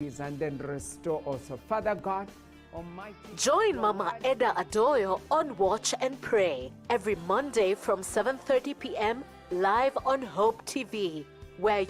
and then restore also. Father God, Almighty. Join Mama Eda Adoyo on Watch and Pray every Monday from 7:30 p.m. live on Hope TV, where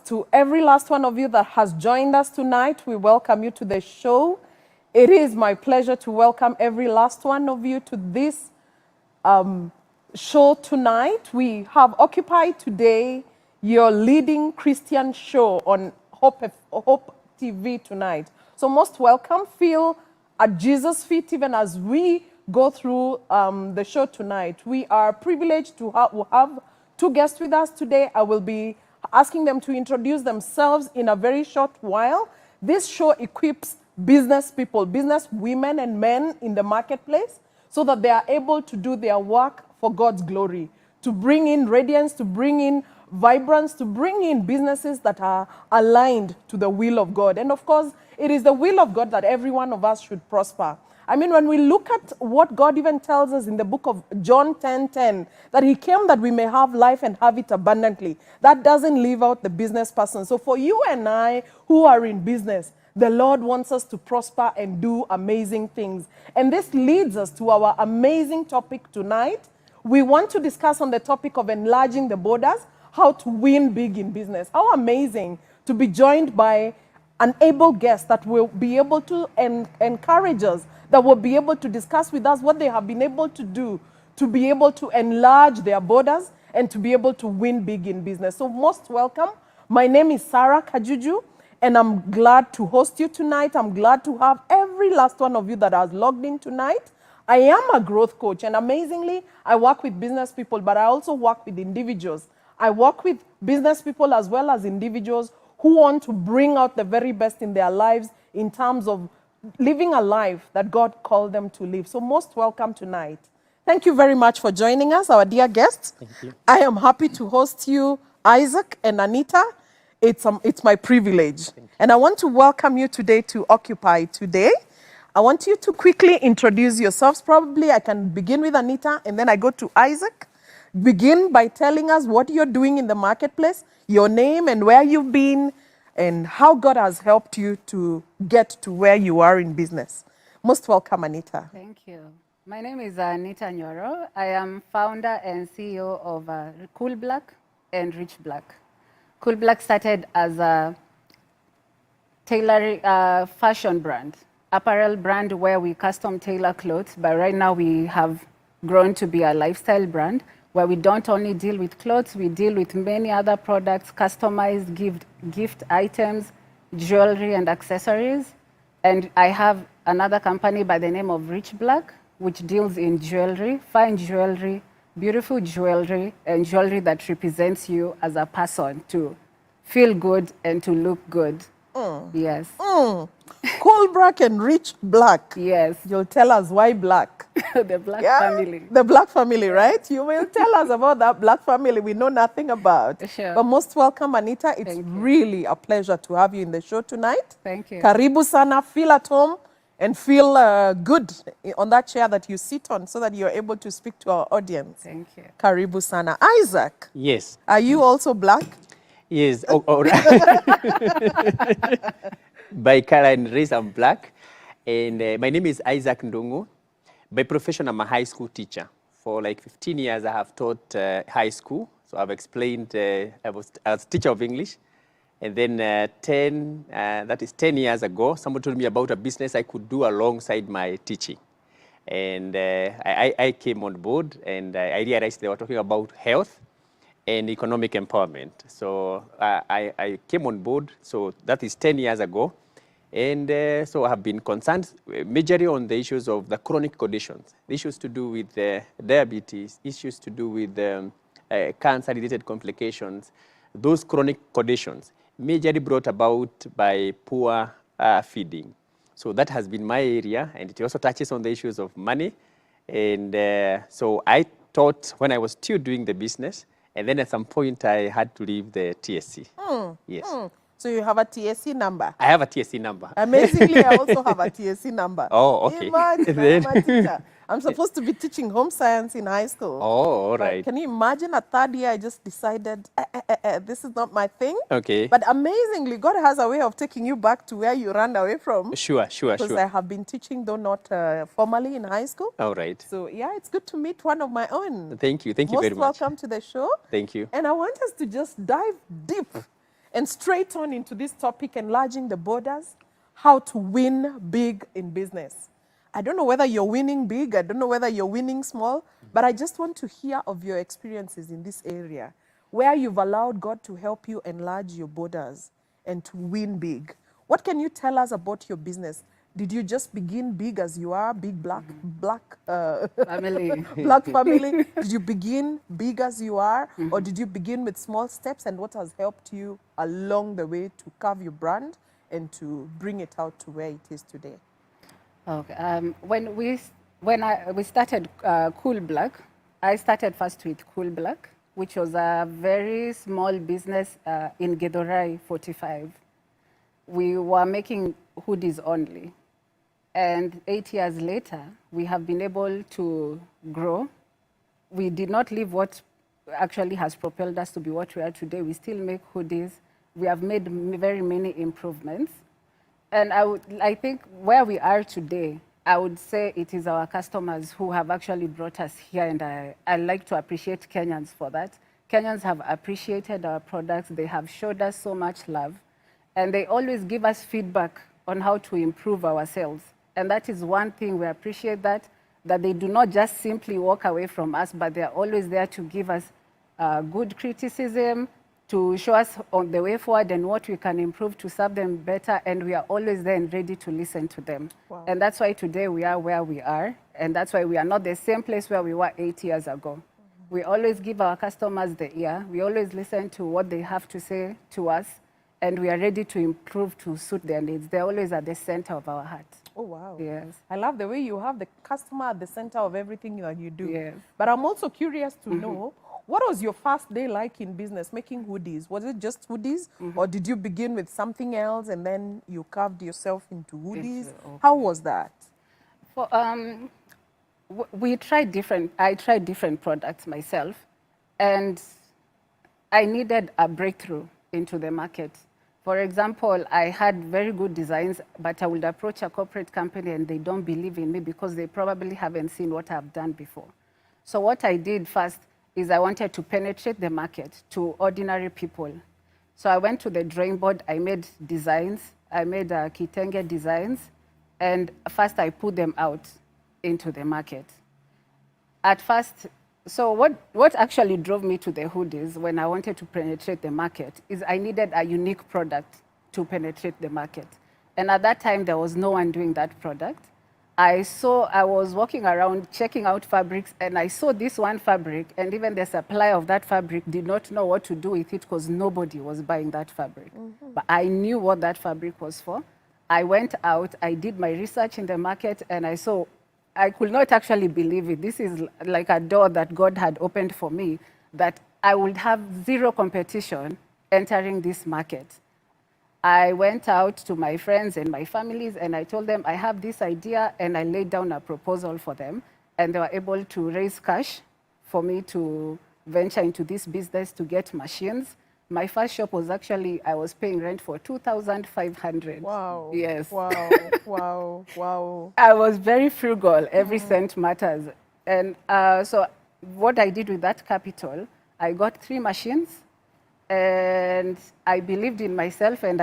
To every last one of you that has joined us tonight, we welcome you to the show. It is my pleasure to welcome every last one of you to this show tonight. We have occupied today your leading Christian show on Hope TV tonight. So most welcome. Feel at Jesus' feet even as we go through the show tonight. We are privileged to have two guests with us today. I will be asking them to introduce themselves in a very short while. This show equips business people, business women and men in the marketplace so that they are able to do their work for God's glory, to bring in radiance, to bring in vibrance, to bring in businesses that are aligned to the will of God. And of course, it is the will of God that every one of us should prosper. I mean, when we look at what God even tells us in the book of John 10:10, that he came that we may have life and have it abundantly, that doesn't leave out the business person. So for you and I who are in business, the Lord wants us to prosper and do amazing things. And this leads us to our amazing topic tonight. We want to discuss on the topic of enlarging the borders, how to win big in business. How amazing to be joined by an able guest that will be able to encourage us, that will be able to discuss with us what they have been able to do to be able to enlarge their borders and to be able to win big in business. So most welcome. My name is Sarah Kajuju, and I'm glad to host you tonight. I'm glad to have every last one of you that has logged in tonight. I am a growth coach, and amazingly, I work with business people, but I also work with individuals. I work with business people as well as individuals who want to bring out the very best in their lives in terms of living a life that God called them to live. So most welcome tonight. Thank you very much for joining us, our dear guests. Thank you. I am happy to host you, Isaac and Anita. It's my privilege. And I want to welcome you today to Occupy Today. I want you to quickly introduce yourselves. Probably I can begin with Anita and then I go to Isaac. Begin by telling us what you're doing in the marketplace, your name and where you've been, and how God has helped you to get to where you are in business. Most welcome, Anita. Thank you. My name is Anita Nyoro. I am founder and CEO of Cool Black and Rich Black. Cool Black started as a tailoring fashion brand, apparel brand where we custom tailor clothes, but right now we have grown to be a lifestyle brand where we don't only deal with clothes, we deal with many other products, customized gift items, jewelry and accessories. And I have another company by the name of Rich Black, which deals in jewelry, fine jewelry, beautiful jewelry, and jewelry that represents you as a person to feel good and to look good. Yes. Cool Black and Rich Black. Yes. You'll tell us why black. The Black family. The Black family, right? You will tell us about that Black family we know nothing about. Sure. But most welcome, Anita. It's Thank you. really a pleasure to have you in the show tonight. Thank you. Karibu sana, feel at home and feel good on that chair that you sit on so that you're able to speak to our audience. Thank you. Karibu sana. Isaac, Yes. are you also black? Yes. By color and race, I'm black. And my name is Isaac Ndungu. By profession, I'm a high school teacher. For like 15 years, I have taught high school. So I've explained, I was teacher of English. And then that is 10 years ago, someone told me about a business I could do alongside my teaching. And I came on board and I realized they were talking about health and economic empowerment. So I came on board, so that is 10 years ago. And so I have been concerned majorly on the issues of the chronic conditions, issues to do with diabetes, issues to do with cancer-related complications, those chronic conditions, majorly brought about by poor feeding. So that has been my area, and it also touches on the issues of money. And so I thought when I was still doing the business, and then at some point I had to leave the TSC. Yes. So you have a TSC number. I have a TSC number. Amazingly, I also have a TSC number. Oh, okay. Imagine, I'm a teacher. I'm supposed to be teaching home science in high school. Oh, all But right. can you imagine a third year, I just decided, this is not my thing. Okay. But amazingly, God has a way of taking you back to where you ran away from. Sure. Because I have been teaching, though not formally in high school. All right. So yeah, it's good to meet one of my own. Thank you. Thank you very much. Most welcome to the show. Thank you. And I want us to just dive deep and straight on into this topic, enlarging the borders, how to win big in business. I don't know whether you're winning big, I don't know whether you're winning small, but I just want to hear of your experiences in this area, where you've allowed God to help you enlarge your borders and to win big. What can you tell us about your business? Did you just begin big as you are, big black Family. black family? Did you begin big as you are, or did you begin with small steps? And what has helped you along the way to carve your brand and to bring it out to where it is today? Okay. When we started Cool Black, I started first with Cool Black, which was a very small business in Githurai 45. We were making hoodies only. And 8 years later, we have been able to grow. We did not leave what actually has propelled us to be what we are today. We still make hoodies. We have made very many improvements. And I think where we are today, I would say it is our customers who have actually brought us here, and I like to appreciate Kenyans for that. Kenyans have appreciated our products. They have showed us so much love, and they always give us feedback on how to improve ourselves. And that is one thing we appreciate, that they do not just simply walk away from us, but they are always there to give us good criticism, to show us on the way forward and what we can improve to serve them better, and we are always there and ready to listen to them. Wow. And that's why today we are where we are, and that's why we are not the same place where we were 8 years ago. We always give our customers the ear. We always listen to what they have to say to us, and we are ready to improve to suit their needs. They're always at the center of our heart. Oh, wow. Yes. I love the way you have the customer at the center of everything that you do. Yes. But I'm also curious to know, what was your first day like in business, making hoodies? Was it just hoodies, or did you begin with something else and then you carved yourself into hoodies? Okay. How was that? For, I tried different products myself, and I needed a breakthrough into the market. For example, I had very good designs, but I would approach a corporate company and they don't believe in me because they probably haven't seen what I've done before. So what I did first is I wanted to penetrate the market to ordinary people. So I went to the drawing board, I made designs, I made kitenge designs, and first I put them out into the market. At first, so what actually drove me to the hoodies when I wanted to penetrate the market is I needed a unique product to penetrate the market. And at that time, there was no one doing that product. I was walking around checking out fabrics, and I saw this one fabric, and even the supplier of that fabric did not know what to do with it because nobody was buying that fabric. But I knew what that fabric was for. I went out, I did my research in the market, and I could not actually believe it. This is like a door that God had opened for me, that I would have zero competition entering this market. I went out to my friends and my families, and I told them I have this idea, and I laid down a proposal for them, and they were able to raise cash for me to venture into this business to get machines. My first shop was actually, I was paying rent for 2,500. Wow. Yes. Wow, wow, wow. I was very frugal. Every cent matters. And so what I did with that capital, I got 3 machines, and I believed in myself, and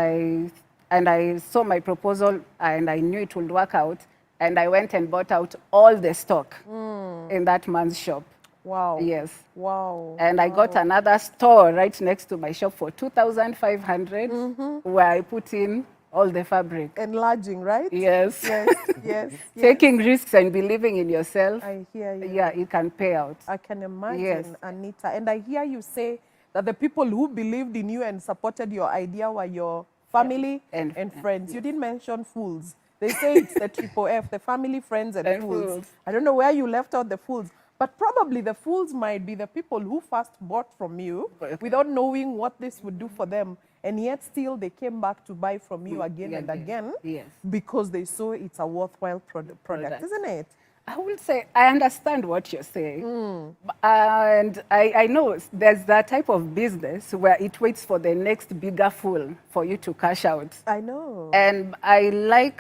I saw my proposal, and I knew it would work out, and I went and bought out all the stock in that man's shop. Wow. Yes. Wow. And I got another store right next to my shop for 2,500, where I put in all the fabric. Enlarging, right? Yes. Yes, yes. Taking risks and believing in yourself. I hear you. Yeah, it can pay out. I can imagine, Yes. Anita. And I hear you say that the people who believed in you and supported your idea were your family and friends. You didn't mention fools. They say it's the triple F, the family, friends, and fools. I don't know where you left out the fools. But probably the fools might be the people who first bought from you without knowing what this would do for them. and yet still they came back to buy from you again and again Yes. because they saw it's a worthwhile product, isn't it? I will say, I understand what you're saying. And I know there's that type of business where it waits for the next bigger fool for you to cash out. I know. And I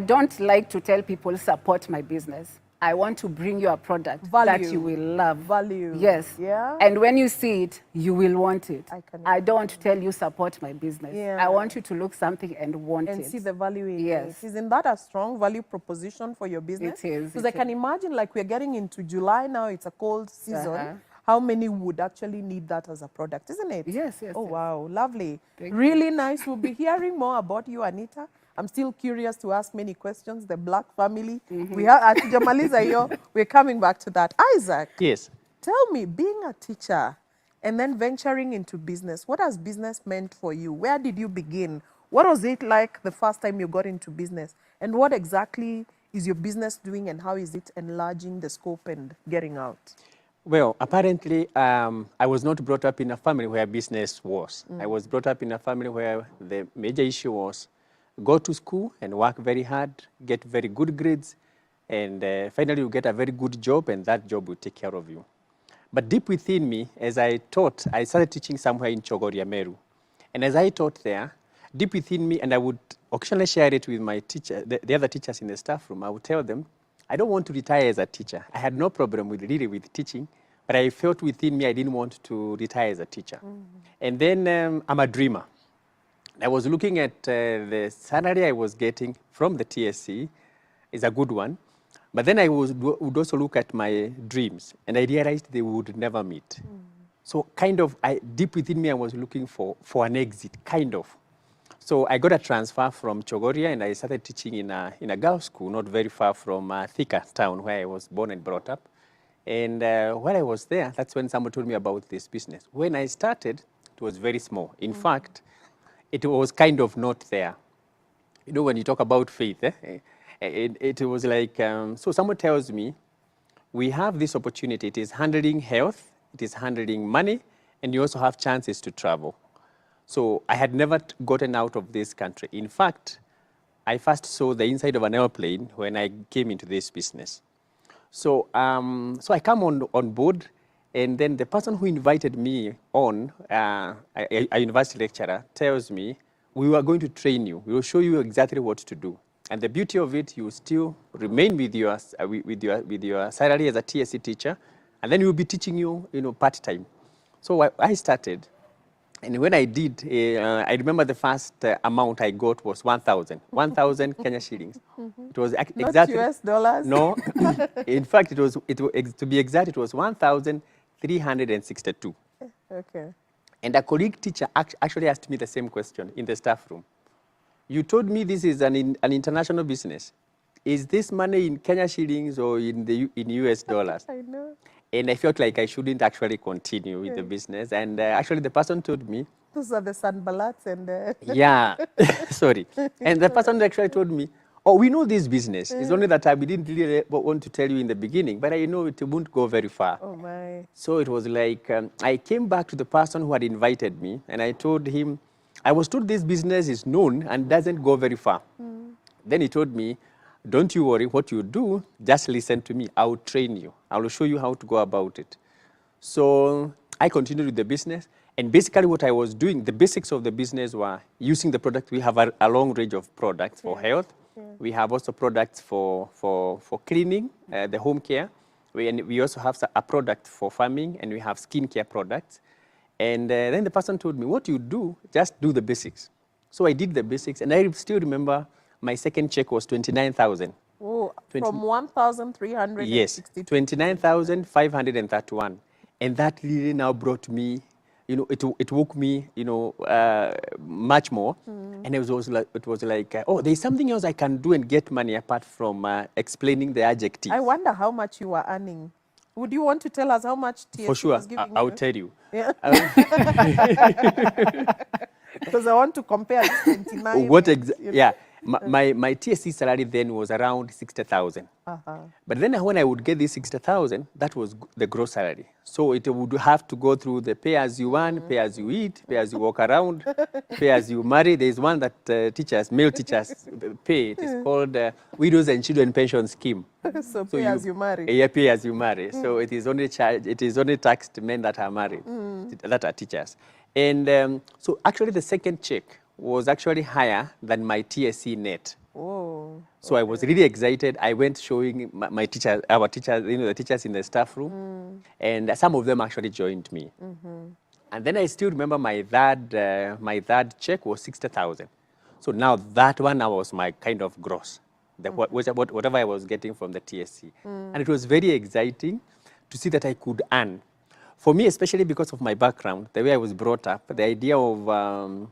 don't like to tell people support my business. I want to bring you a product that you will love. Value. Yes. Yeah. And when you see it, you will want it. I don't want to tell you support my business. Yeah. I want you to look something and want it. And see the value in Yes. it. Isn't that a strong value proposition for your business? It is. Because I can imagine, like, we're getting into July now, it's a cold season. How many would actually need that as a product, isn't it? Yes, yes. Oh, yes. wow, lovely. Thank you. Really nice. We'll be hearing more about you, Anita. I'm still curious to ask many questions. The Black family. We have Jamaliza here. We're coming back to that. Isaac. Yes. Tell me, being a teacher and then venturing into business, what has business meant for you? Where did you begin? What was it like the first time you got into business? And what exactly is your business doing, and how is it enlarging the scope and getting out? Well, apparently, I was not brought up in a family where business was. I was brought up in a family where the major issue was go to school and work very hard, get very good grades, and finally you get a very good job, and that job will take care of you. But deep within me, as I taught, I started teaching somewhere in Chogoria, Meru. And as I taught there, deep within me, and I would occasionally share it with my teacher, the other teachers in the staff room, I would tell them, I don't want to retire as a teacher. I had no problem with teaching, but I felt within me I didn't want to retire as a teacher. And then I'm a dreamer. I was looking at the salary I was getting from the TSC is a good one, but then I would also look at my dreams, and I realized they would never meet. So kind of, deep within me, I was looking for an exit, kind of. So I got a transfer from Chogoria, and I started teaching in a girls' school not very far from Thika town, where I was born and brought up. And while I was there, that's when someone told me about this business. When I started, it was very small. In fact, it was kind of not there. You know, when you talk about faith, it was like, so someone tells me, we have this opportunity. It is handling health, it is handling money, and you also have chances to travel. So I had never gotten out of this country. In fact, I first saw the inside of an airplane when I came into this business. So, so I come on board, and then the person who invited me on, a university lecturer, tells me, we are going to train you. We will show you exactly what to do. And the beauty of it, you still remain with your salary as a TSC teacher, and then we will be teaching you, part-time. So I started. And when I did, I remember the first amount I got was 1,000 Kenya shillings. It was exactly not US dollars. No, in fact, to be exact, it was 1,362. Okay. And a colleague teacher actually asked me the same question in the staff room. You told me this is an international business. Is this money in Kenya shillings or in US dollars? I know. And I felt like I shouldn't actually continue with the business. And actually, the person told me. Those are the Sanbalats and. Yeah, sorry. And the person actually told me, oh, we know this business. It's only that we didn't really want to tell you in the beginning, but I know it won't go very far. Oh, my. So it was like, I came back to the person who had invited me, and I told him, I was told this business is known and doesn't go very far. Then he told me, don't you worry, what you do, just listen to me. I will train you. I will show you how to go about it. So I continued with the business. And basically what I was doing, the basics of the business were using the product. We have a long range of products for health. We have also products for cleaning, the home care. We also have a product for farming, and we have skincare products. And then the person told me, what you do, just do the basics. So I did the basics, and I still remember my second check was 29,000. Oh, from 1,362. Yes, 29,531. And that really now brought me, it woke me, much more. And it was like, oh, there's something else I can do and get money apart from explaining the adjective. I wonder how much you were earning. Would you want to tell us how much TSC For sure, was giving you? I'll tell you. Yeah. Because I want to compare 29. Yeah, My TSC salary then was around 60,000. But then when I would get this 60,000, that was the gross salary. So it would have to go through the pay as you earn, pay as you eat, pay as you walk around, pay as you marry. There's one that teachers, male teachers pay. It is called Widows and Children Pension Scheme. So pay as you marry. Yeah, pay as you marry. So it is only taxed men that are married, that are teachers. And so actually the second check was actually higher than my TSC net. Oh. So I was really excited. I went showing my teachers, our teachers, the teachers in the staff room, and some of them actually joined me. And then I still remember my third check was 60,000. So now that one now was my kind of gross, whatever I was getting from the TSC. And it was very exciting to see that I could earn. For me, especially because of my background, the way I was brought up, the idea of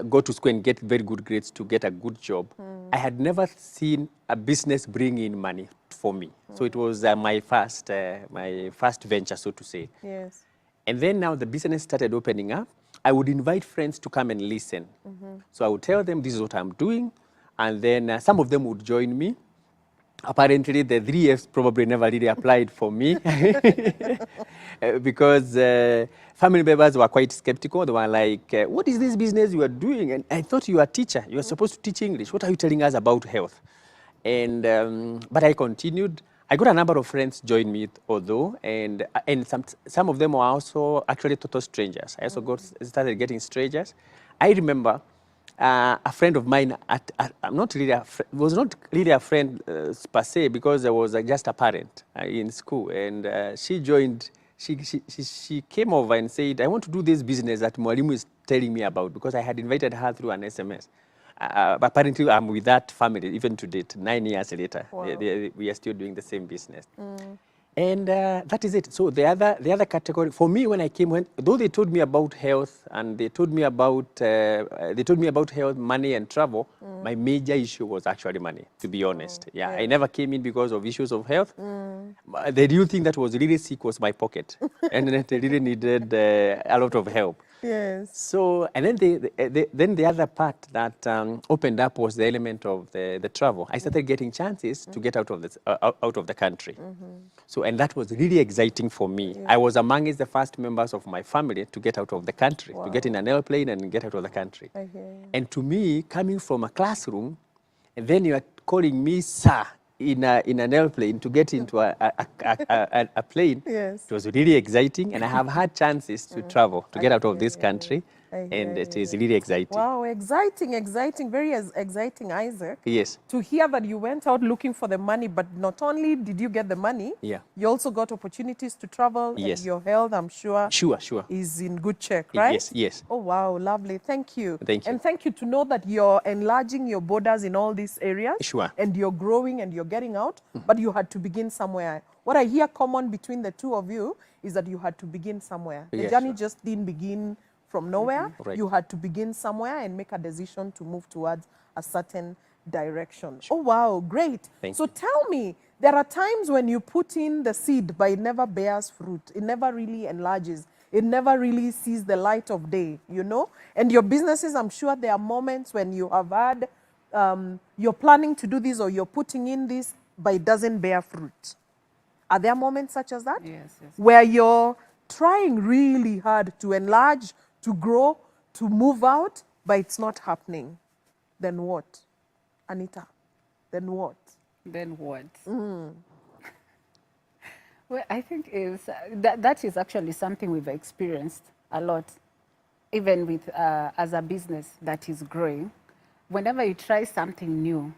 go to school and get very good grades to get a good job. I had never seen a business bring in money for me. So it was my first venture, so to say. Yes. And then now the business started opening up. I would invite friends to come and listen. So I would tell them this is what I'm doing. And then some of them would join me. Apparently, the 3Fs probably never really applied for me because family members were quite skeptical. They were like, what is this business you are doing? And I thought you are a teacher. You are supposed to teach English. What are you telling us about health? And but I continued. I got a number of friends join me, although, and some of them were also actually total strangers. I also started getting strangers. I remember a friend of mine, was not really a friend per se, because I was just a parent in school, and she joined. She came over and said, "I want to do this business that Mwalimu is telling me about," because I had invited her through an SMS. Apparently, I'm with that family even to date. 9 years later, Wow. we are still doing the same business. And that is it. So the other category for me, when I came, though they told me about health and they told me about health, money, and travel, my major issue was actually money. To be honest, yeah, I never came in because of issues of health. The real thing that was really sick was my pocket, and it really needed a lot of help. Yes. So, and then the other part that opened up was the element of the travel. I started getting chances to get out of the country. So, and that was really exciting for me. Yeah. I was amongst the first members of my family to get out of the country, to get in an airplane and get out of the country. I hear you. And to me, coming from a classroom, and then you are calling me sir in an airplane to get into a plane, Yes. it was really exciting. And I have had chances to travel, to get out of this country. And it is really exciting. Wow, exciting, very exciting, Isaac. Yes. To hear that you went out looking for the money, but not only did you get the money, yeah, you also got opportunities to travel. Yes. And your health, I'm sure, is in good check, right? Yes, yes. Oh, wow, lovely. Thank you. Thank you. And thank you to know that you're enlarging your borders in all these areas. Sure. And you're growing and you're getting out, but you had to begin somewhere. What I hear common between the two of you is that you had to begin somewhere. The journey just didn't begin from nowhere. Right. You had to begin somewhere and make a decision to move towards a certain direction. Oh, wow, great. Thank so you. tell me, there are times when you put in the seed, but it never bears fruit. It never really enlarges. It never really sees the light of day, you know? And your businesses, I'm sure there are moments when you have had, you're planning to do this or you're putting in this, but it doesn't bear fruit. Are there moments such as that? Yes, yes. Where you're trying really hard to enlarge, to grow, to move out, but it's not happening. Then what? Anita, then what? Then what? Well, I think that is actually something we've experienced a lot, even with as a business that is growing. Whenever you try something new,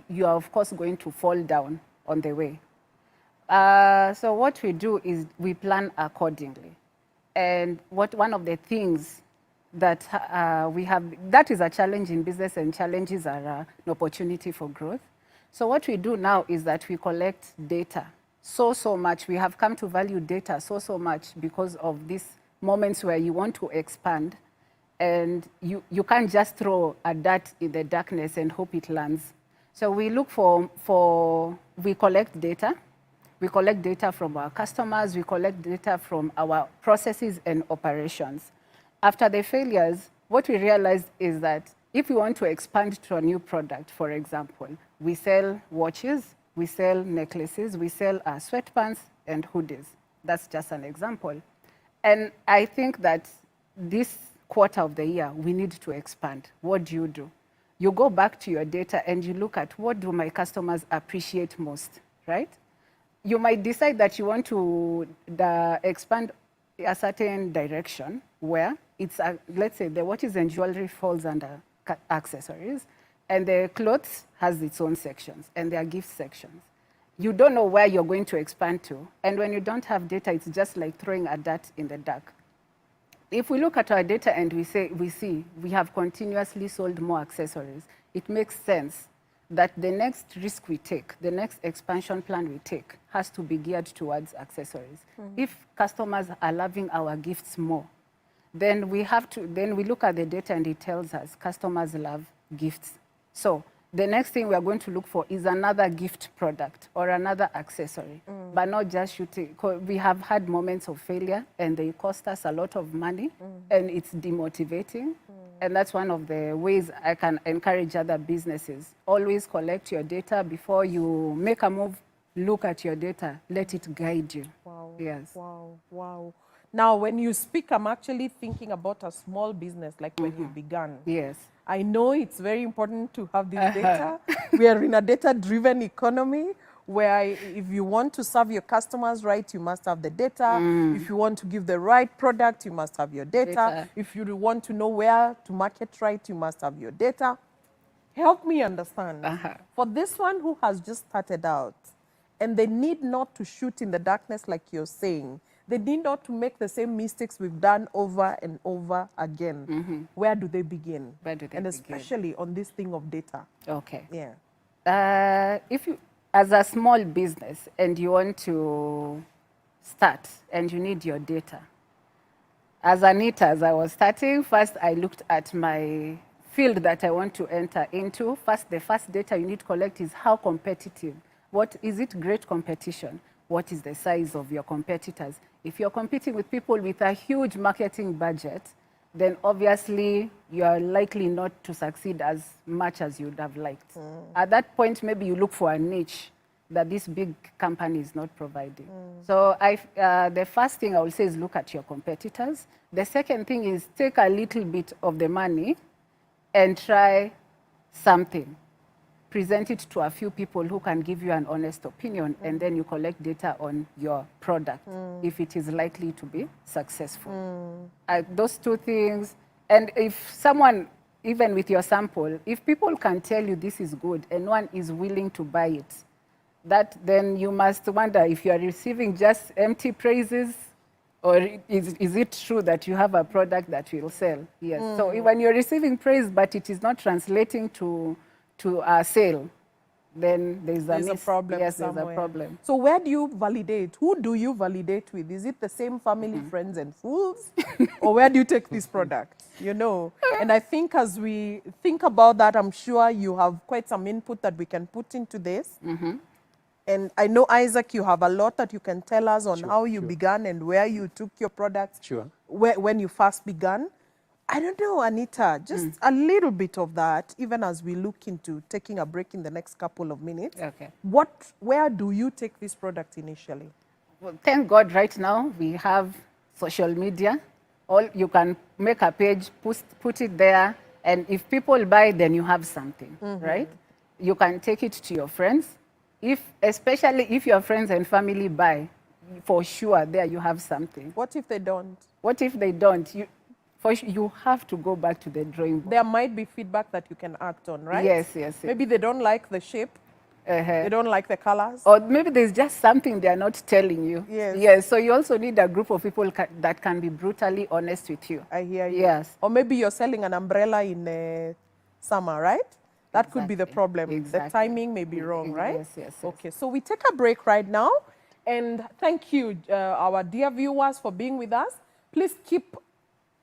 you are of course going to fall down on the way. So what we do is we plan accordingly. And one of the things that we have, that is a challenge in business, and challenges are an opportunity for growth. So what we do now is that we collect data so much. We have come to value data so much because of these moments where you want to expand, and you can't just throw a dart in the darkness and hope it lands. So we look we collect data. We collect data from our customers. We collect data from our processes and operations. After the failures, what we realized is that if we want to expand to a new product, for example, we sell watches, we sell necklaces, we sell sweatpants and hoodies. That's just an example. And I think that this quarter of the year, we need to expand. What do? You go back to your data and you look at what do my customers appreciate most, right? You might decide that you want to expand a certain direction where it's, let's say the watches and jewelry falls under accessories, and the clothes has its own sections, and there are gift sections. You don't know where you're going to expand to, and when you don't have data, it's just like throwing a dart in the dark. If we look at our data and we see we have continuously sold more accessories, it makes sense that the next risk we take, the next expansion plan we take, has to be geared towards accessories. If customers are loving our gifts more, then we look at the data and it tells us customers love gifts. So the next thing we are going to look for is another gift product or another accessory, but not just shooting. We have had moments of failure and they cost us a lot of money and it's demotivating. And that's one of the ways I can encourage other businesses. Always collect your data before you make a move. Look at your data, let it guide you. Wow. Yes. Wow. Wow. Now, when you speak, I'm actually thinking about a small business like when you began. Yes. I know it's very important to have this data. We are in a data-driven economy where if you want to serve your customers right, you must have the data. If you want to give the right product, you must have your data. If you want to know where to market right, you must have your data. Help me understand. For this one who has just started out, and they need not to shoot in the darkness like you're saying, they need not to make the same mistakes we've done over and over again. Where do they begin? Where do they and begin? especially on this thing of data. Okay. Yeah. If you, as a small business, and you want to start and you need your data, as Anita, as I was starting, first I looked at my field that I want to enter into. First, the first data you need to collect is how competitive. What is it? Great competition. What is the size of your competitors? If you're competing with people with a huge marketing budget, then obviously you are likely not to succeed as much as you'd have liked. At that point, maybe you look for a niche that this big company is not providing. So the first thing I will say is look at your competitors. The second thing is take a little bit of the money and try something. Present it to a few people who can give you an honest opinion, and then you collect data on your product, if it is likely to be successful. Those two things, and if someone, even with your sample, if people can tell you this is good and one is willing to buy it, then you must wonder if you are receiving just empty praises, or is it true that you have a product that will sell? Yes. So when you're receiving praise, but it is not translating to a sale, then there's a problem. Yes, somewhere. there's a problem. So where do you validate? Who do you validate with? Is it the same family, friends, and fools? Or where do you take this product? You know, and I think as we think about that, I'm sure you have quite some input that we can put into this. And I know, Isaac, you have a lot that you can tell us on how you began and where you took your products when you first began. I don't know, Anita, just a little bit of that, even as we look into taking a break in the next couple of minutes. Okay. Where do you take this product initially? Well, thank God right now we have social media. You can make a page, put it there, and if people buy, then you have something, right? You can take it to your friends. Especially if your friends and family buy, for sure there you have something. What if they don't? What if they don't? You have to go back to the drawing board. There might be feedback that you can act on, right? Yes, yes. Maybe they don't like the shape. They don't like the colors. Or maybe there's just something they are not telling you. Yes. Yes. So you also need a group of people that can be brutally honest with you. I hear you. Yes. Or maybe you're selling an umbrella in summer, right? That could be the problem. Exactly. The timing may be wrong, right? Yes, yes, yes. Okay, so we take a break right now. And thank you, our dear viewers, for being with us. Please keep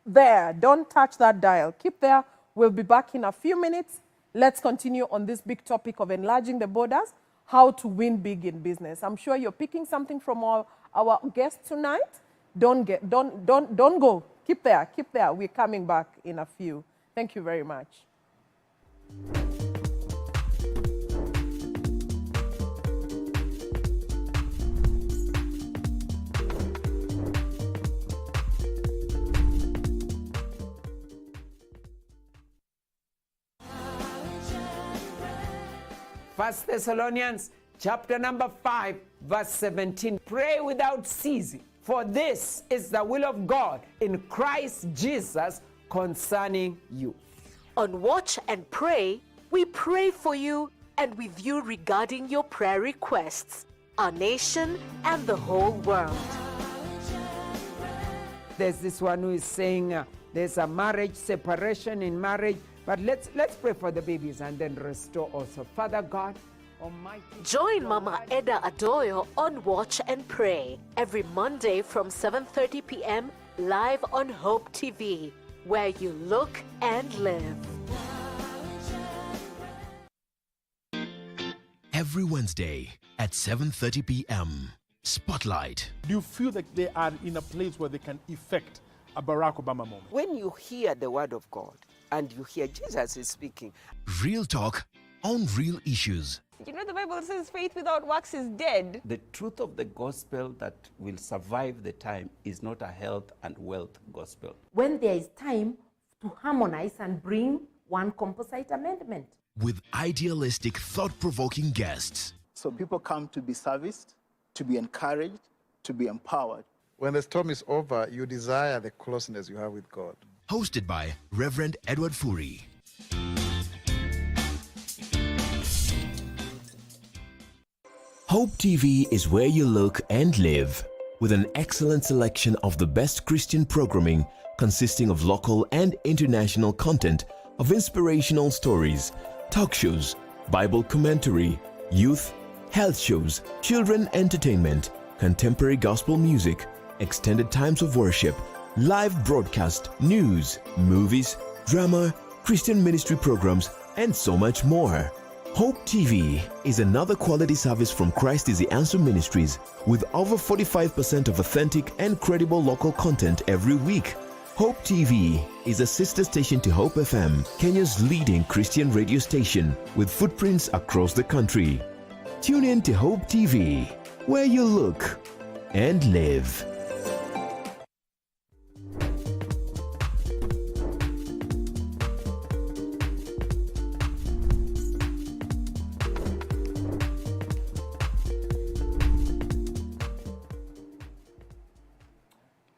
there. Don't touch that dial. Keep there. We'll be back in a few minutes. Let's continue on this big topic of enlarging the borders, how to win big in business. I'm sure you're picking something from our guest tonight. Don't go. Keep there. We're coming back in a few. Thank you very much. First Thessalonians chapter number 5, verse 17. Pray without ceasing, for this is the will of God in Christ Jesus concerning you. On Watch and Pray, we pray for you and with you regarding your prayer requests, our nation, and the whole world. There's this one who is saying there's a marriage separation in marriage, but let's pray for the babies and then restore also. Father God Almighty. Join Mama Eda Adoyo on Watch and Pray every Monday from 7:30 p.m. live on Hope TV, where you look and live. Every Wednesday at 7:30 p.m. Spotlight. Do you feel that they are in a place where they can effect a Barack Obama moment? When you hear the word of God and you hear Jesus is speaking, Real talk on real issues. You know, the Bible says faith without works is dead. The truth of the gospel that will survive the time is not a health and wealth gospel. When there is time to harmonize and bring one composite amendment. With idealistic, thought-provoking guests. So people come to be serviced, to be encouraged, to be empowered. When the storm is over, you desire the closeness you have with God. Hosted by Reverend Edward Furi. Hope TV is where you look and live, with an excellent selection of the best Christian programming consisting of local and international content, of inspirational stories, talk shows, Bible commentary, youth, health shows, children entertainment, contemporary gospel music, extended times of worship, live broadcast, news, movies, drama, Christian ministry programs, and so much more. Hope TV is another quality service from Christ is the Answer Ministries, with over 45% of authentic and credible local content every week. Hope TV is a sister station to Hope FM, Kenya's leading Christian radio station, with footprints across the country. Tune in to Hope TV, where you look and live.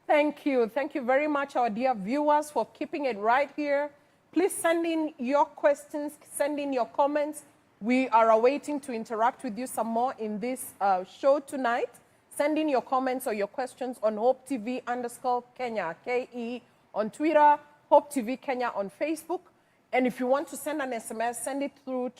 Thank you. Thank you very much, our dear viewers, for keeping it right here. Please send in your questions, send in your comments. We are awaiting to interact with you some more in this show tonight. Send in your comments or your questions on Hope TV _Kenya, KE on Twitter, Hope TV Kenya on Facebook. And if you want to send an SMS, send it through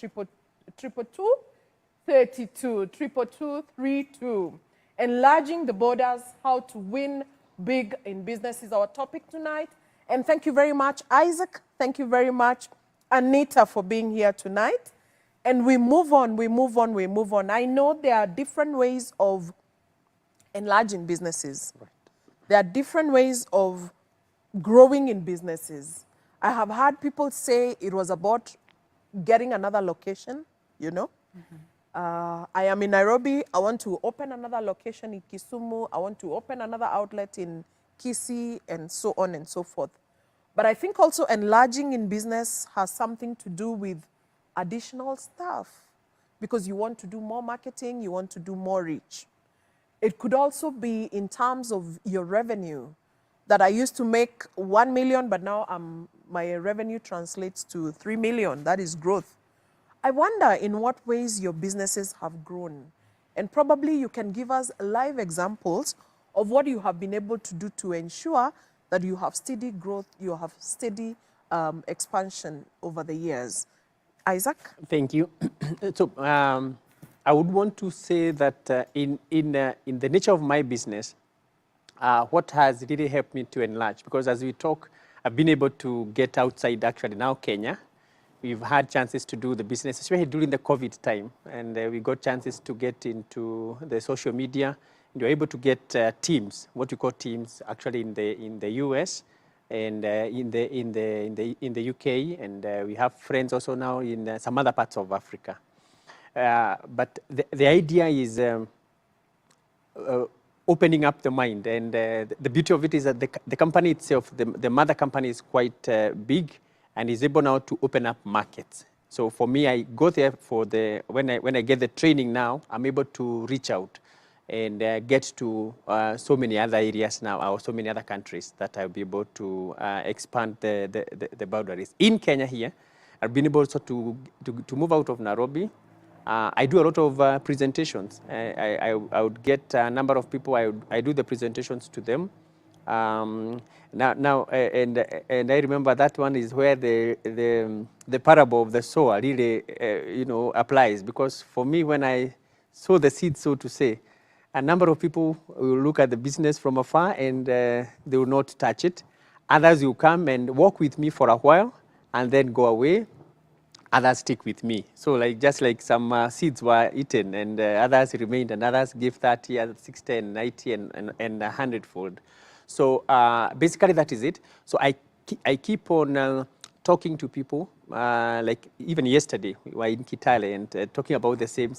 222-32. Enlarging the borders, how to win big in business is our topic tonight. And thank you very much, Isaac. Thank you very much, Anita, for being here tonight. And we move on. I know there are different ways of enlarging businesses. Right. There are different ways of growing in businesses. I have heard people say it was about getting another location, you know. Mm-hmm. I am in Nairobi. I want to open another location in Kisumu. I want to open another outlet in Kisii, and so on and so forth. But I think also enlarging in business has something to do with additional stuff, because you want to do more marketing, you want to do more reach. It could also be in terms of your revenue, that I used to make 1 million, but now my revenue translates to 3 million. That is growth. I wonder in what ways your businesses have grown. And probably you can give us live examples of what you have been able to do to ensure that you have steady growth, you have steady expansion over the years. Isaac? Thank you. So I would want to say that in the nature of my business, what has really helped me to enlarge, because as we talk, I've been able to get outside actually now Kenya. We've had chances to do the business, especially during the COVID time, and we got chances to get into the social media. And you're able to get teams, what we call teams, actually in the US, and in the UK, and we have friends also now in some other parts of Africa. But the idea is opening up the mind, and the beauty of it is that the company itself, the mother company, is quite big and is able now to open up markets. So for me, I go there for when I get the training now, I'm able to reach out and get to so many other areas now, or so many other countries, that I'll be able to expand the boundaries. In Kenya here, I've been able also to move out of Nairobi. I do a lot of presentations. I would get a number of people. I do the presentations to them. And I remember that one is where the parable of the sower really applies, because for me, when I sow the seed, so to say, a number of people will look at the business from afar and they will not touch it. Others will come and walk with me for a while and then go away. Others stick with me. So just like some seeds were eaten and others remained, and others give 30, 60, and 90, and 100-fold. So basically that is it. So I keep on talking to people. Like even yesterday, we were in Kitale and talking about the same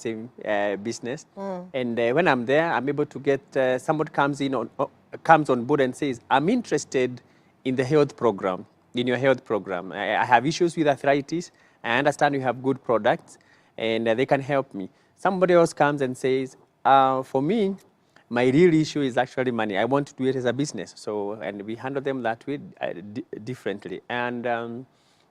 business. And when I'm there, I'm able to get someone comes on board and says, I'm interested in the health program, in your health program. I have issues with arthritis. I understand you have good products, and they can help me. Somebody else comes and says, for me, my real issue is actually money. I want to do it as a business. So, and we handle them that way differently. And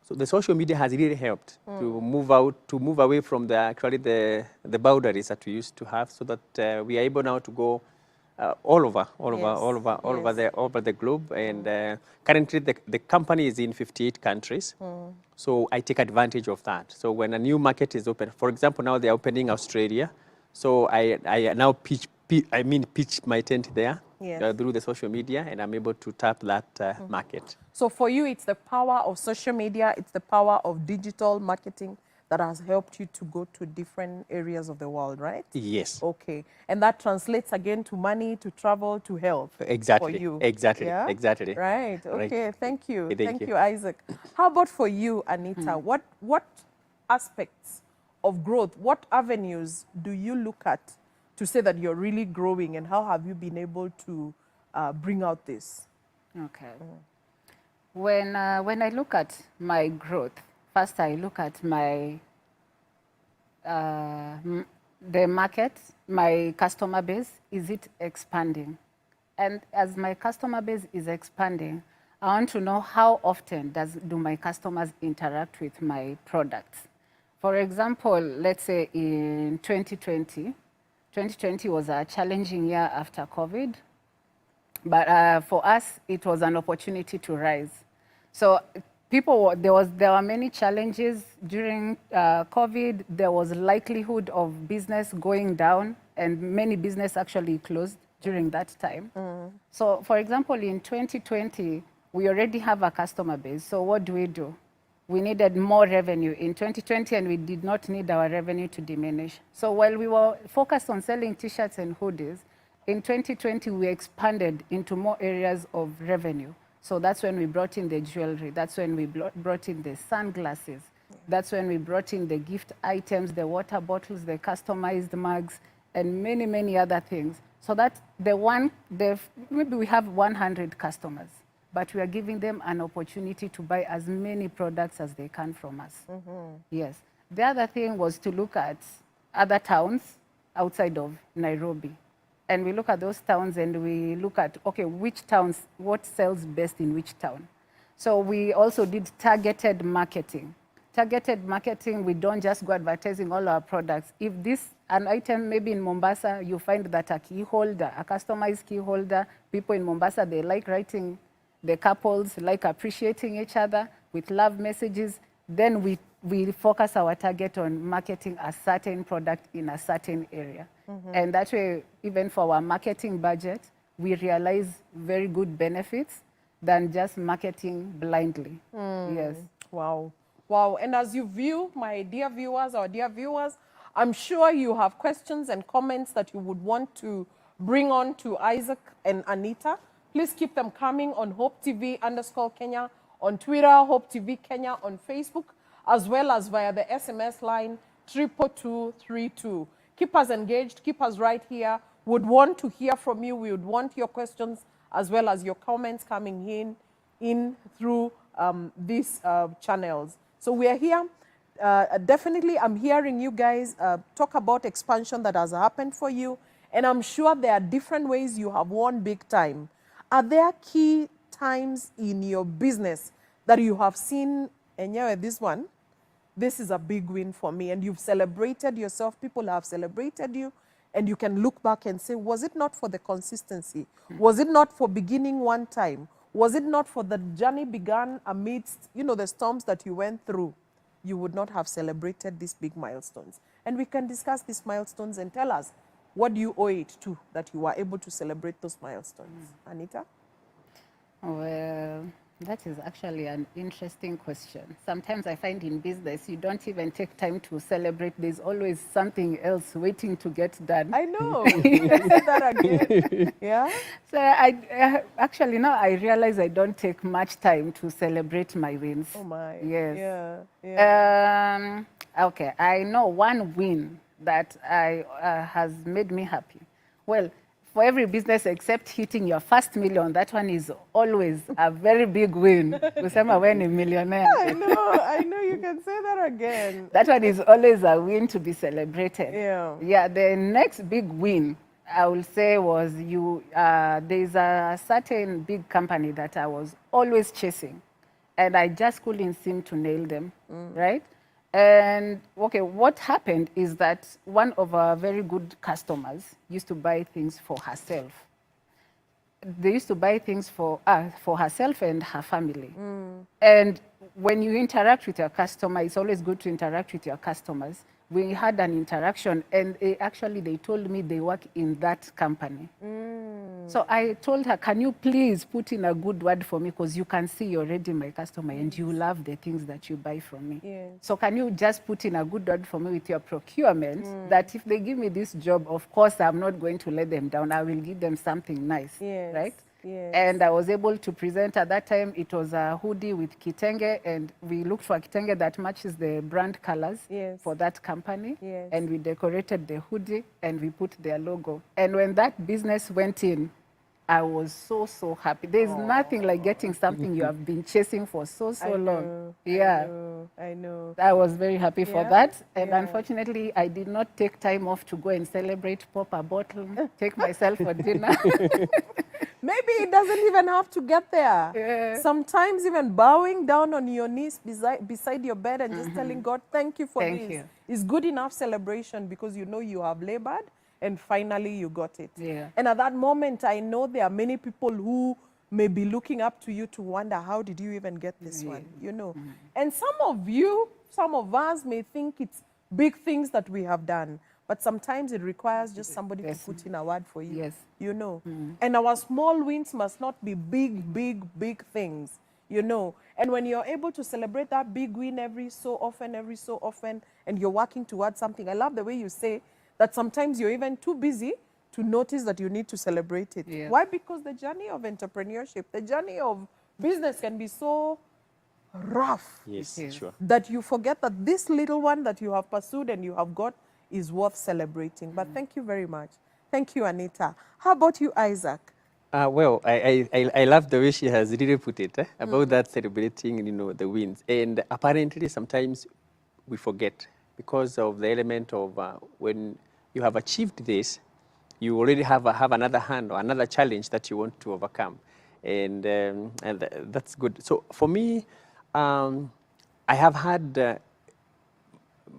so the social media has really helped to move away from the boundaries that we used to have, so that we are able now to go all over the globe. And currently, the company is in 58 countries. So I take advantage of that. So when a new market is open, for example, now they're opening Australia. So I now pitch my tent there through the social media, and I'm able to tap that market. So for you, it's the power of social media, it's the power of digital marketing that has helped you to go to different areas of the world, right? Yes. Okay. And that translates again to money, to travel, to health. Exactly. For you. Exactly. Yeah? Exactly. Right. Okay. Right. Thank you. Thank you, Isaac. How about for you, Anita? What aspects of growth, what avenues do you look at to say that you're really growing, and how have you been able to bring out this? Okay. When I look at my growth, first I look at my the market, my customer base. Is it expanding? And as my customer base is expanding, I want to know how often do my customers interact with my products. For example, let's say in 2020 was a challenging year after COVID. But for us, it was an opportunity to rise. So there were many challenges during COVID. There was likelihood of business going down, and many business actually closed during that time. So for example, in 2020, we already have a customer base. So what do? We needed more revenue in 2020, and we did not need our revenue to diminish. So while we were focused on selling T-shirts and hoodies, in 2020, we expanded into more areas of revenue. So that's when we brought in the jewelry. That's when we brought in the sunglasses. That's when we brought in the gift items, the water bottles, the customized mugs, and many, many other things. So that maybe we have 100 customers, but we are giving them an opportunity to buy as many products as they can from us. Yes. The other thing was to look at other towns outside of Nairobi. And we look at those towns and we look at, okay, which towns, what sells best in which town. So we also did targeted marketing. Targeted marketing, we don't just go advertising all our products. If an item maybe in Mombasa, you find that a key holder, a customized key holder, people in Mombasa, they like writing, the couples like appreciating each other with love messages, then we focus our target on marketing a certain product in a certain area. And that way, even for our marketing budget, we realize very good benefits than just marketing blindly. Yes. Wow. Wow. And as you view, my dear viewers, our dear viewers, I'm sure you have questions and comments that you would want to bring on to Isaac and Anita. Please keep them coming on Hope TV _Kenya, on Twitter, Hope TV Kenya, on Facebook, as well as via the SMS line 22232. Keep us engaged, keep us right here. Would want to hear from you. We would want your questions as well as your comments coming in through these channels. So we are here. Definitely, I'm hearing you guys talk about expansion that has happened for you. And I'm sure there are different ways you have won big time. Are there key times in your business that you have seen, and yeah, this one, this is a big win for me, and you've celebrated yourself, people have celebrated you, and you can look back and say, was it not for the consistency? Was it not for beginning one time? Was it not for the journey began amidst, the storms that you went through? You would not have celebrated these big milestones. And we can discuss these milestones and tell us, what do you owe it to that you were able to celebrate those milestones? Anita? Well, that is actually an interesting question. Sometimes I find in business, you don't even take time to celebrate. There's always something else waiting to get done. I know. Let's say that again. Yeah? So actually now I realize I don't take much time to celebrate my wins. Oh my. Yes. Yeah. Okay, I know one win that has made me happy. Well, for every business except hitting your first million, that one is always a very big win. Kusema wewe ni millionaire. I know, you can say that again. That one is always a win to be celebrated. Yeah. Yeah, the next big win, I will say, was there's a certain big company that I was always chasing, and I just couldn't seem to nail them, right? And okay, what happened is that one of our very good customers used to buy things for herself. They used to buy things for herself and her family. And when you interact with your customer, it's always good to interact with your customers. We had an interaction, and they told me they work in that company. So I told her, can you please put in a good word for me, because you can see you're already my customer and you love the things that you buy from me. Yes. So can you just put in a good word for me with your procurement, that if they give me this job, of course, I'm not going to let them down. I will give them something nice, right? Yes. And I was able to present at that time. It was a hoodie with kitenge, and we looked for a kitenge that matches the brand colors for that company. Yes. And we decorated the hoodie and we put their logo. And when that business went in, I was so happy. There's nothing like getting something you have been chasing for so long. Yeah. I know. I was very happy for that. And unfortunately, I did not take time off to go and celebrate, pop a bottle, take myself for dinner. Maybe it doesn't even have to get there. Yeah. Sometimes even bowing down on your knees beside your bed and just telling God, thank you for this is good enough celebration, because you know you have labored and finally you got it. Yeah. And at that moment, I know there are many people who may be looking up to you to wonder, how did you even get this one? And some of us may think it's big things that we have done. But sometimes it requires just somebody to put in a word for you. Yes. And our small wins must not be big things, And when you're able to celebrate that big win every so often, and you're working towards something, I love the way you say that sometimes you're even too busy to notice that you need to celebrate it. Yeah. Why? Because the journey of entrepreneurship, the journey of business can be so rough. Yes, sure. That you forget that this little one that you have pursued and you have got is worth celebrating. But thank you very much. Thank you, Anita. How about you, Isaac? Well, I love the way she has really put it about that celebrating, the wins. And apparently, sometimes we forget because of the element of when you have achieved this, you already have another hand or another challenge that you want to overcome, and that's good. So for me, I have had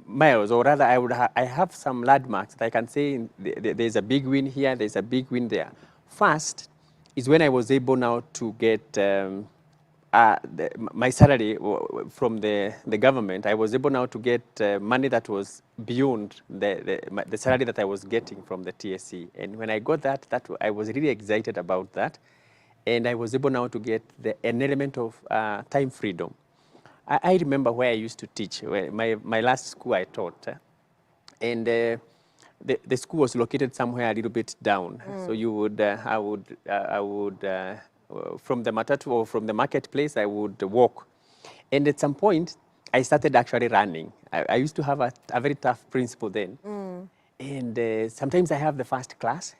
miles, or rather, I have some landmarks that I can say there's a big win here, there's a big win there. First is when I was able now to get my salary from the government. I was able now to get money that was beyond the salary that I was getting from the TSC. And when I got that I was really excited about that. And I was able now to get an element of time freedom. I remember where I used to teach, my last school I taught. And the school was located somewhere a little bit down. So you would, from the matatu or from the marketplace, I would walk. And at some point, I started actually running. I used to have a very tough principal then. And sometimes I have the first class.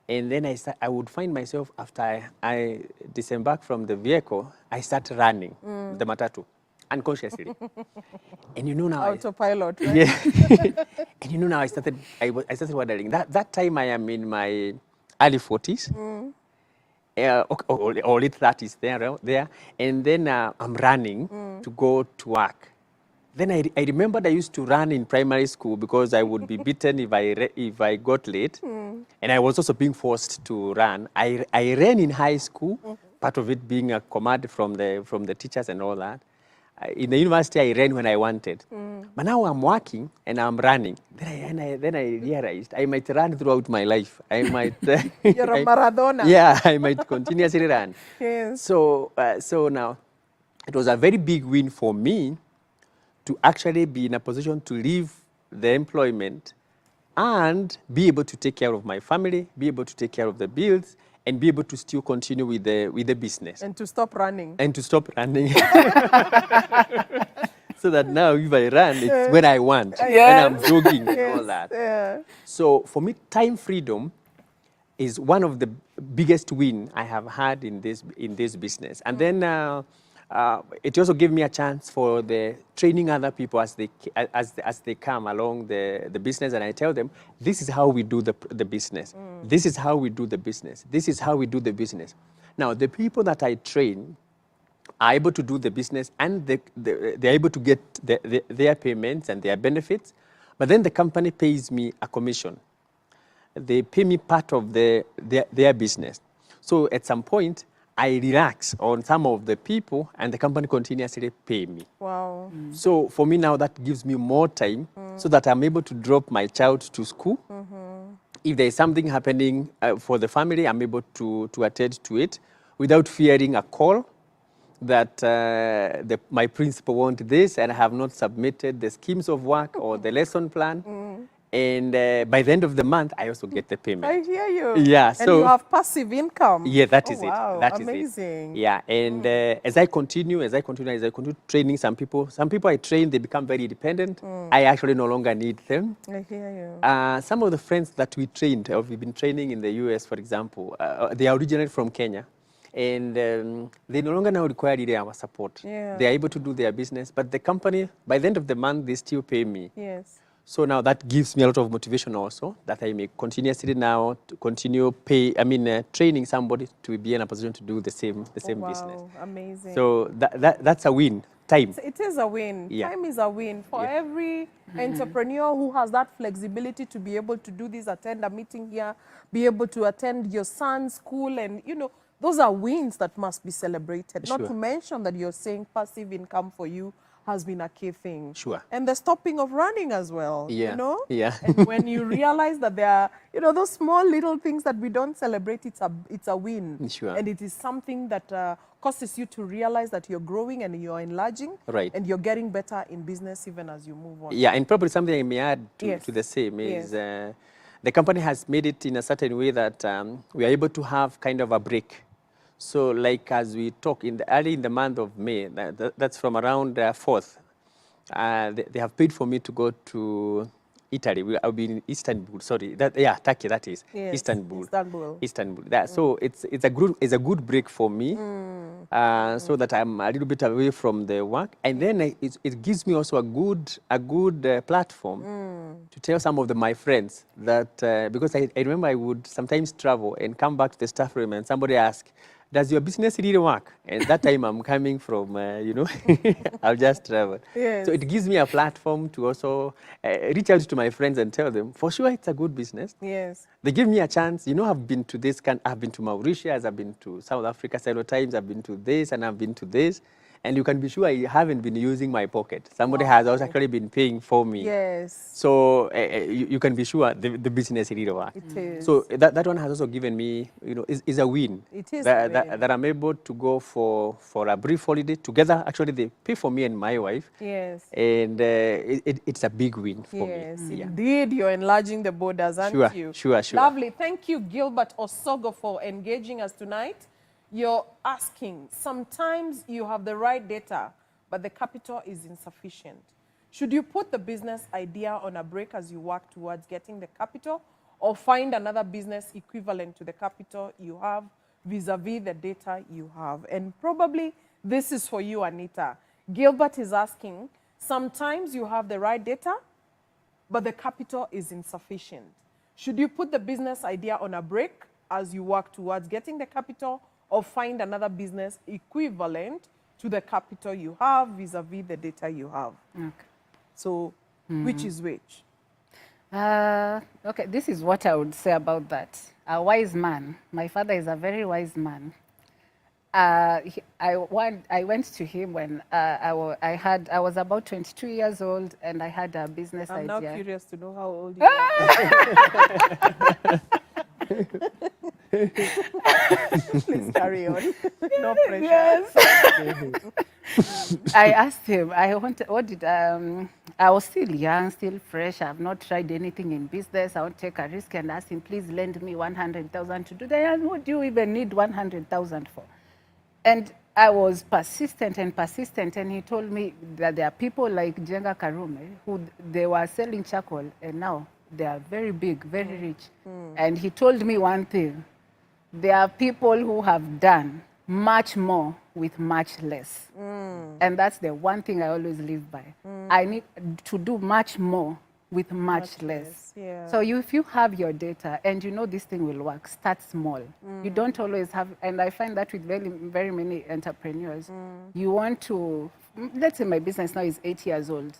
And then I would find myself, after I disembark from the vehicle, I start running the matatu unconsciously. And you know now, autopilot, right? Yeah. And you know now, I started wondering. That time I am in my early 40s, or late 30s there. And then I'm running to go to work. Then I remembered I used to run in primary school because I would be beaten if I got late. And I was also being forced to run. I ran in high school, part of it being a command from the teachers and all that. In the university, I ran when I wanted. But now I'm working and I'm running. Then I realized I might run throughout my life. I might. You're a Maradona. Yeah, I might continuously run. Yes. So now, it was a very big win for me to actually be in a position to leave the employment and be able to take care of my family, be able to take care of the bills, and be able to still continue with the business. And to stop running. And to stop running. So that now if I run, it's when I want, when I'm jogging and all that. Yeah. So for me, time freedom is one of the biggest win I have had in this business. And then it also gave me a chance for the training other people as they come along the business, and I tell them, this is how we do the business. This is how we do the business. This is how we do the business. Now, the people that I train are able to do the business, and they're able to get their payments and their benefits, but then the company pays me a commission. They pay me part of their business. So at some point, I relax on some of the people, and the company continuously pay me. Wow. So for me now, that gives me more time so that I'm able to drop my child to school. If there is something happening for the family, I'm able to attend to it without fearing a call that my principal wants this and I have not submitted the schemes of work or the lesson plan. And by the end of the month, I also get the payment. I hear you. Yeah, and you have passive income. Yeah, that is wow, it. That amazing. is it. Yeah, and as I continue training some people I train, they become very independent. I actually no longer need them. I hear you. Some of the friends that we trained, or we've been training in the US, for example, they are originally from Kenya. And they no longer now require really our support. Yeah. They are able to do their business, but the company, by the end of the month, they still pay me. Yes. So now that gives me a lot of motivation also, that I may continuously now to continue training somebody to be in a position to do the same business. Amazing. So that's a win. Time. It is a win. Yeah. Time is a win for every entrepreneur who has that flexibility to be able to do this, attend a meeting here, be able to attend your son's school, and those are wins that must be celebrated. Sure. Not to mention that you're saying passive income for you has been a key thing. Sure. And the stopping of running as well, Yeah. Yeah. And when you realize that there are, those small little things that we don't celebrate, it's a win. Sure. And it is something that causes you to realize that you're growing and you're enlarging. Right. And you're getting better in business even as you move on. Yeah, and probably something I may add to the same is the company has made it in a certain way that we are able to have kind of a break. So like as we talk early in the month of May, that's from around 4th, they have paid for me to go to Italy. I'll be in Istanbul, sorry. Turkey, that is. Yes, Istanbul. Istanbul. So it's a good break for me, so that I'm a little bit away from the work. And then it gives me also a good platform to tell some of my friends that, because I remember I would sometimes travel and come back to the staff room and somebody ask, does your business really work? And that time I'm coming from, I'll just travel. Yes. So it gives me a platform to also reach out to my friends and tell them, for sure it's a good business. Yes. They give me a chance. I've been to Mauritius, I've been to South Africa several times, I've been to this and I've been to this. And you can be sure I haven't been using my pocket. Somebody has also actually been paying for me. Yes. So you can be sure the business really works. It is. So that one has also given me, is a win. It is that, a that, win. that I'm able to go for a brief holiday together. Actually, they pay for me and my wife. Yes. And it's a big win for me. Yes, Yeah. indeed, you're enlarging the borders, aren't Sure, you? sure. Lovely. Thank you, Gilbert Osogo, for engaging us tonight. You're asking, sometimes you have the right data, but the capital is insufficient. Should you put the business idea on a break as you work towards getting the capital, or find another business equivalent to the capital you have vis-a-vis the data you have? And probably this is for you, Anita. Gilbert is asking, sometimes you have the right data, but the capital is insufficient. Should you put the business idea on a break as you work towards getting the capital, or find another business equivalent to the capital you have vis-a-vis the data you have? Okay. So which is which? Okay, this is what I would say about that. A wise man. My father is a very wise man. I went to him when I was about 22 years old, and I had a business idea. I'm now curious to know how old you are. Please carry on. No pressure. Yes. I asked him, I was still young, still fresh. I've not tried anything in business. I want to take a risk, and asked him, please lend me 100,000 to do that. And what do you even need 100,000 for? And I was persistent, and he told me that there are people like Jenga Karume who they were selling charcoal, and now they are very big, very rich. And he told me one thing: there are people who have done much more with much less. And that's the one thing I always live by. I need to do much more with much less. Yeah. So if you have your data and you know this thing will work, start small. You don't always have, and I find that with very, very many entrepreneurs, you want to, let's say my business now is 8 years old.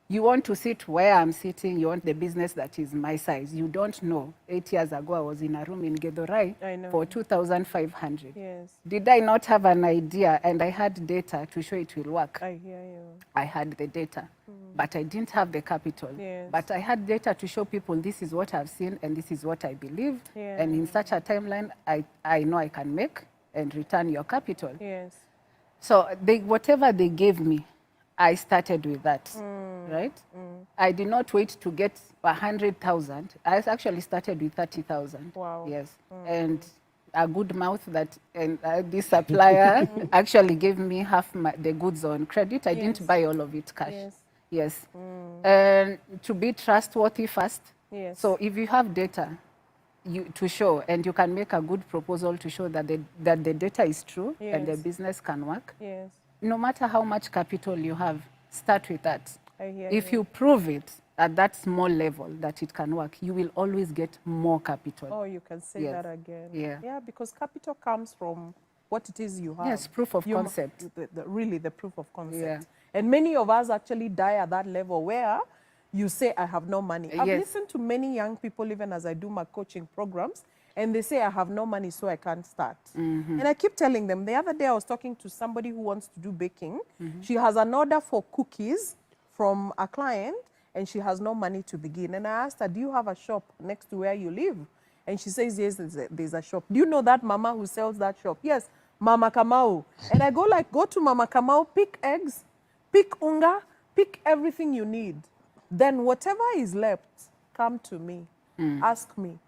You want to sit where I'm sitting, you want the business that is my size. You don't know. 8 years ago, I was in a room in Gedorai for 2,500. Yes. Did I not have an idea and I had data to show it will work? I hear you. I had the data, but I didn't have the capital. Yes. But I had data to show people this is what I've seen and this is what I believe. Yeah. And in such a timeline, I know I can make and return your capital. Yes. So whatever they gave me, I started with that, right? I did not wait to get 100,000. I actually started with 30,000. Wow. Yes. And a good mouth that, and this supplier actually gave me half the goods on credit. I didn't buy all of it cash. Yes. Yes. And to be trustworthy first. Yes. So if you have data to show, and you can make a good proposal to show that the data is true and the Yes. business can work, Yes. no matter how much capital you have, start with that. I hear If you. you prove it at that small level that it can work, you will always get more capital. Oh, you can say Yes. that again. Yeah. Yeah, because capital comes from what it is you have. Yes, proof of You- concept. Really, the proof of concept. Yeah. And many of us actually die at that level where you say, I have no money. I've Yes. listened to many young people, even as I do my coaching programs, and they say, I have no money, so I can't start. And I keep telling them, the other day I was talking to somebody who wants to do baking. She has an order for cookies from a client, and she has no money to begin. And I asked her, do you have a shop next to where you live? And she says, yes, there's a shop. Do you know that mama who sells that shop? Yes, Mama Kamau. And I go to Mama Kamau, pick eggs, pick unga, pick everything you need. Then whatever is left, come to me, ask me.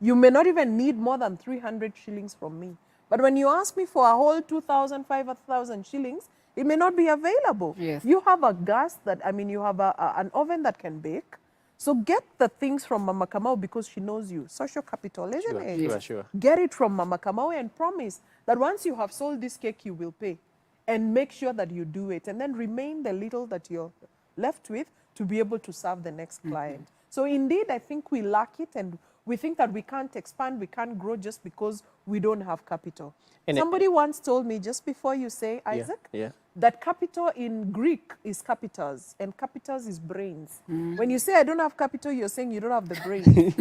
You may not even need more than 300 shillings from me. But when you ask me for a whole 2,000, 5,000 shillings, it may not be available. Yes. You have a gas you have an oven that can bake. So get the things from Mama Kamau because she knows you. Social capital, isn't Sure, it? sure. Get it from Mama Kamau and promise that once you have sold this cake, you will pay. And make sure that you do it. And then remain the little that you're left with to be able to serve the next client. So indeed, I think we lack it, and we think that we can't expand, we can't grow just because we don't have capital. And Somebody once told me, just before you say, Isaac, yeah. that capital in Greek is capitas, and capitas is brains. When you say I don't have capital, you're saying you don't have the brains.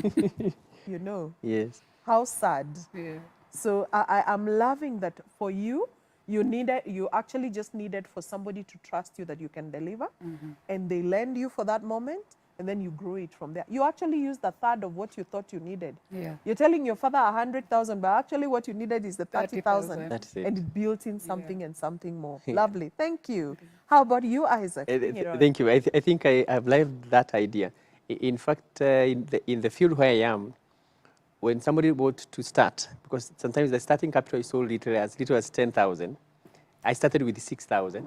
You know. Yes. How sad. Yeah. So I am loving that for you. You actually just needed for somebody to trust you that you can deliver, and they lend you for that moment, and then you grow it from there. You actually used a third of what you thought you needed. Yeah. You're telling your father 100,000, but actually what you needed is the 30,000. That's it. And it built in something and something more. Yeah. Lovely. Thank you. How about you, Isaac? Bring it on. Thank you. I think I've loved that idea. In fact, in the field where I am, when somebody wants to start, because sometimes the starting capital is so little as 10,000, I started with 6,000.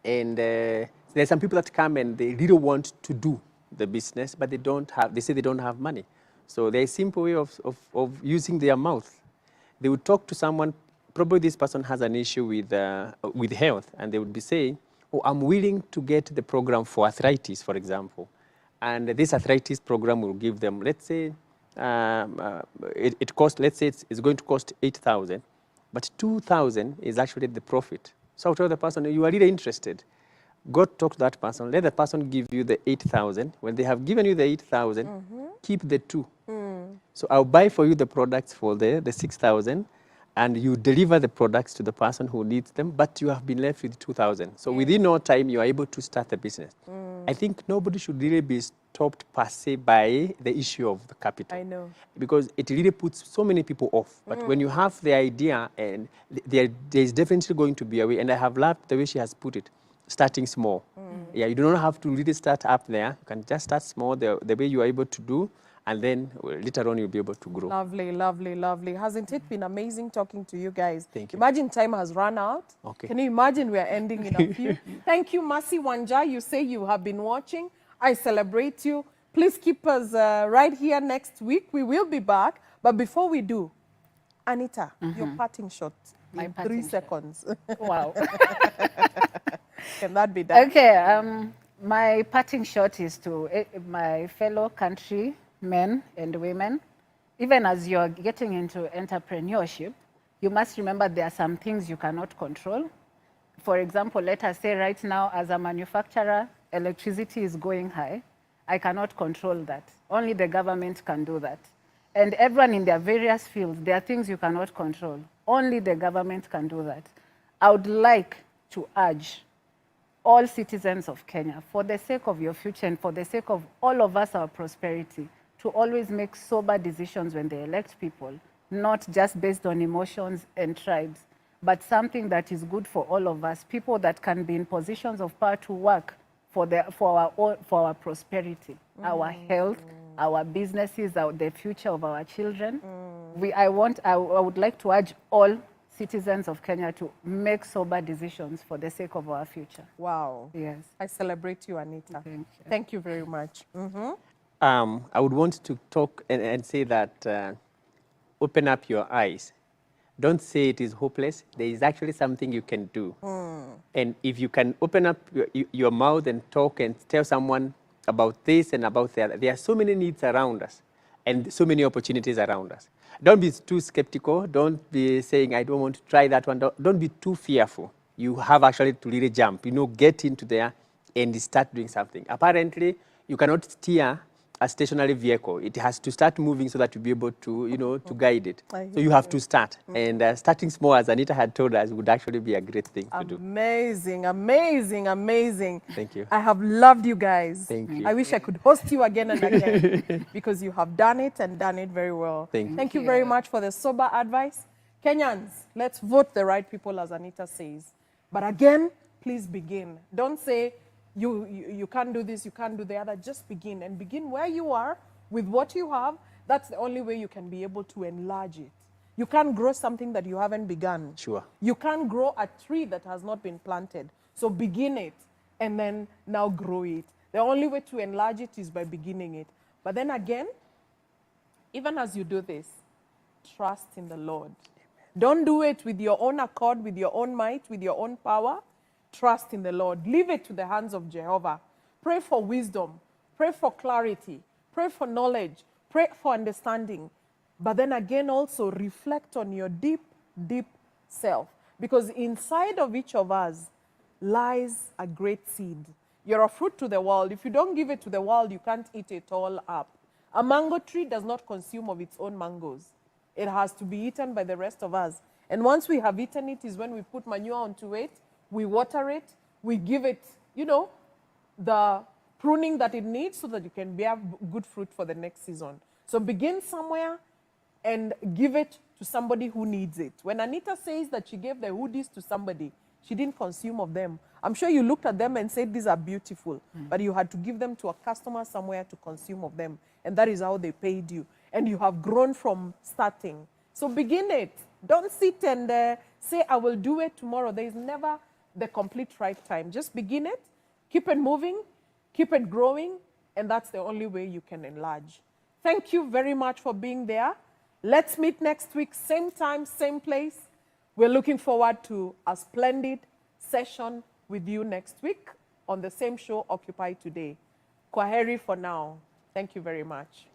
And there's some people that come and they really want to do the business, but they say they don't have money. So there's a simple way of using their mouth. They would talk to someone, probably this person has an issue with health, and they would be saying, oh, I'm willing to get the program for arthritis, for example. And this arthritis program will give them, let's say, it costs, let's say it's going to cost 8,000, but 2,000 is actually the profit. So I'll tell the person, you are really interested. Go talk to that person, let the person give you the 8,000. When they have given you the 8,000, keep the 2. So I'll buy for you the products for the 6,000, and you deliver the products to the person who needs them, but you have been left with 2,000. So within no time, you are able to start the business. I think nobody should really be stopped per se by the issue of the capital. I know. Because it really puts so many people off. But when you have the idea, and there is definitely going to be a way, and I have loved the way she has put it, starting small. Yeah, you do not have to really start up there. You can just start small, the way you are able to do, and then later on you'll be able to grow. Lovely, lovely, lovely. Hasn't it been amazing talking to you guys? Thank you. Imagine time has run out. Okay. Can you imagine we're ending in a few? Thank you, Mercy Wanja. You say you have been watching. I celebrate you. Please keep us right here next week. We will be back. But before we do, Anita, your parting shot in 3 seconds. Wow. Can that be done? Okay, my parting shot is to my fellow countrymen and women. Even as you're getting into entrepreneurship, you must remember there are some things you cannot control. For example, let us say right now, as a manufacturer, electricity is going high. I cannot control that. Only the government can do that. And everyone in their various fields, there are things you cannot control. Only the government can do that. I would like to urge all citizens of Kenya, for the sake of your future and for the sake of all of us, our prosperity, to always make sober decisions when they elect people, not just based on emotions and tribes, but something that is good for all of us, people that can be in positions of power to work for our prosperity, our health, our businesses, the future of our children. I would like to urge all citizens of Kenya to make sober decisions for the sake of our future. Wow. Yes. I celebrate you, Anita. Thank you. Thank you very much. I would want to talk and say that open up your eyes. Don't say it is hopeless. There is actually something you can do. And if you can open up your mouth and talk and tell someone about this and about that, there are so many needs around us and so many opportunities around us. Don't be too skeptical. Don't be saying, I don't want to try that one. Don't be too fearful. You have actually to really jump, get into there and start doing something. Apparently, you cannot steer a stationary vehicle. It has to start moving so that you'll be able to, to guide it. So you have to start. And starting small, as Anita had told us, would actually be a great thing to do. Amazing, amazing, amazing. Thank you. I have loved you guys. Thank you. I wish I could host you again and again because you have done it and done it very well. Thank you very much for the sober advice. Kenyans, let's vote the right people, as Anita says. But again, please begin. Don't say, you can't do this, you can't do the other. Just begin, and begin where you are with what you have. That's the only way you can be able to enlarge it. You can't grow something that you haven't begun. Sure. You can't grow a tree that has not been planted. So begin it, and then now grow it. The only way to enlarge it is by beginning it. But then again, even as you do this, trust in the Lord. Don't do it with your own accord, with your own might, with your own power. Trust in the Lord. Leave it to the hands of Jehovah. Pray for wisdom. Pray for clarity. Pray for knowledge. Pray for understanding. But then again, also reflect on your deep, deep self. Because inside of each of us lies a great seed. You're a fruit to the world. If you don't give it to the world, you can't eat it all up. A mango tree does not consume of its own mangoes. It has to be eaten by the rest of us. And once we have eaten it is when we put manure onto it, we water it, we give it, you know, the pruning that it needs so that you can bear good fruit for the next season. So begin somewhere and give it to somebody who needs it. When Anita says that she gave the hoodies to somebody, she didn't consume of them. I'm sure you looked at them and said, these are beautiful, but you had to give them to a customer somewhere to consume of them. And that is how they paid you. And you have grown from starting. So begin it. Don't sit and say, I will do it tomorrow. There is never the complete right time. Just begin it, keep it moving, keep it growing, and that's the only way you can enlarge. Thank you very much for being there. Let's meet next week, same time, same place. We're looking forward to a splendid session with you next week on the same show, Occupy Today. Kwaheri for now. Thank you very much.